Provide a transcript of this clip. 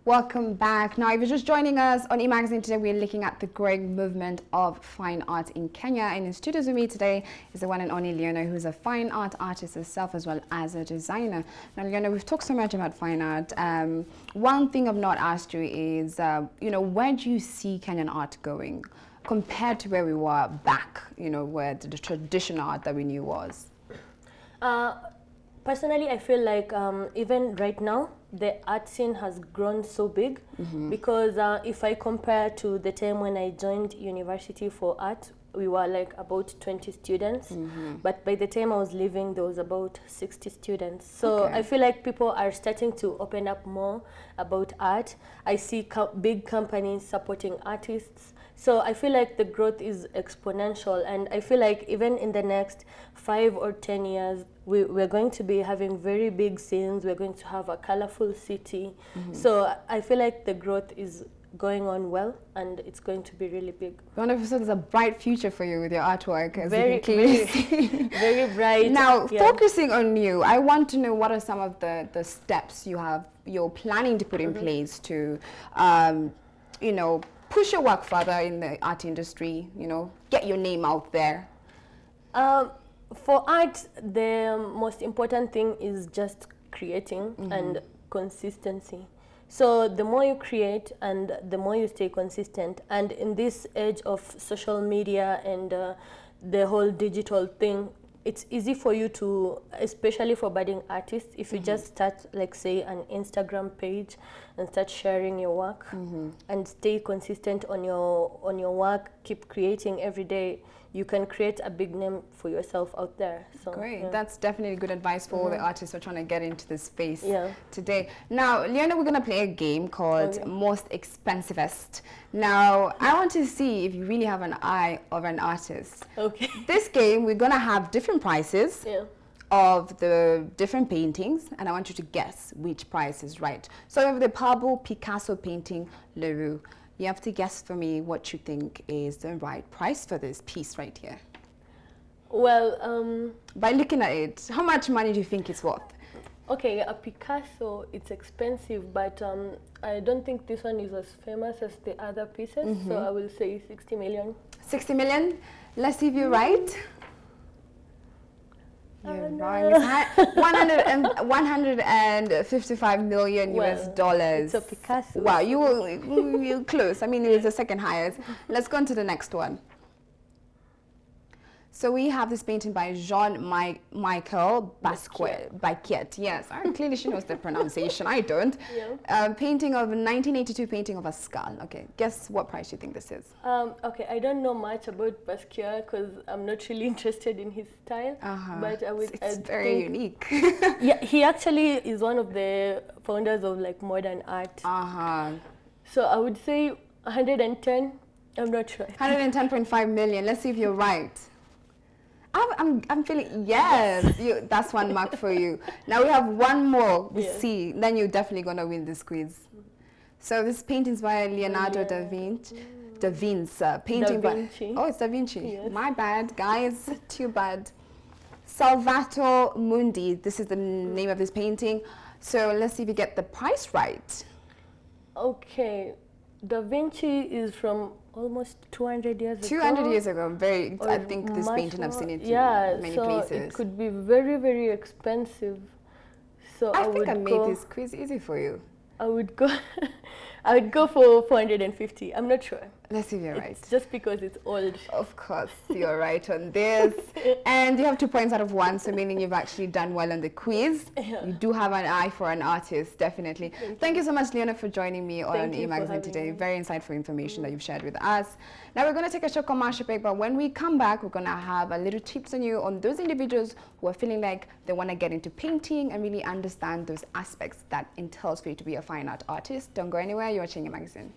Welcome back. Now, if you're just joining us on eMagazine today, we're looking at the growing movement of fine art in Kenya. And in studios with me today is the one and only Leona, who's a fine art artist herself as well as a designer. Now, Leona, we've talked so much about fine art. One thing I've not asked you is, where do you see Kenyan art going compared to where we were back, where the traditional art that we knew was? Personally, I feel like even right now, the art scene has grown so big because if I compare to the time when I joined university for art, we were like about 20 students, but by the time I was leaving, there was about 60 students. So I feel like people are starting to open up more about art. I see big companies supporting artists. So I feel like the growth is exponential, and I feel like even in the next 5 or 10 years, we're going to be having very big scenes. We're going to have a colorful city. So I feel like the growth is going on well, and it's going to be really big. Wonderful. So there's a bright future for you with your artwork, as very, you can clearly see. Very bright. Now, focusing on you, I want to know what are some of the steps you're planning to put in place to, push your work further in the art industry, get your name out there? For art, the most important thing is just creating and consistency. So the more you create and the more you stay consistent, and in this age of social media and the whole digital thing, it's easy for you to, especially for budding artists, if you just start, like say, an Instagram page and start sharing your work and stay consistent on your work, keep creating every day, you can create a big name for yourself out there. So, great. That's definitely good advice for all the artists who are trying to get into this space today. Now, Leona, we're going to play a game called Most Expensivest. Now, I want to see if you really have an eye of an artist. Okay. This game, we're going to have different prices of the different paintings, and I want you to guess which price is right. So, we have the Pablo Picasso painting, Le Roux. You have to guess for me what you think is the right price for this piece right here. Well, by looking at it, how much money do you think it's worth? Okay, a Picasso, it's expensive, but I don't think this one is as famous as the other pieces, so I will say 60 million. 60 million? Let's see if you're right. You're wrong. It's 155 million US dollars. It's a Picasso. Wow, you're close. I mean, it was the second highest. Let's go on to the next one. So we have this painting by Jean-Michel Basquiat. Yes, clearly she knows the pronunciation. I don't. Painting of 1982, painting of a skull. Okay, guess what price you think this is? Okay, I don't know much about Basquiat because I'm not really interested in his style. But it's very unique. Yeah, he actually is one of the founders of like modern art. So I would say 110. I'm not sure. 110.5 million. Let's see if you're right. I'm feeling, yes, that's one mark for you. Now we have one more with C, then you're definitely going to win this quiz. So this painting is by Leonardo da Vinci. Painting by, oh, it's Da Vinci. Yes. My bad, guys, too bad. Salvator Mundi, this is the name of this painting. So let's see if you get the price right. Okay, Da Vinci is from almost 200 years ago. 200 years ago, I think this painting I've seen it in many places. It could be very, very expensive. So I think I made this quiz easy for you. I would go for 450. I'm not sure. Let's see if you're right. It's just because it's old. Of course, you're right on this. And you have 2 points out of 1, so meaning you've actually done well on the quiz. You do have an eye for an artist, definitely. Thank you so much, Leona, for joining me on eMagazine today. Very insightful information that you've shared with us. Now we're going to take a short commercial break, but when we come back, we're going to have a little tips on you on those individuals who are feeling like they want to get into painting and really understand those aspects that entails for you to be a fine art artist. Don't go anywhere. You're watching eMagazine.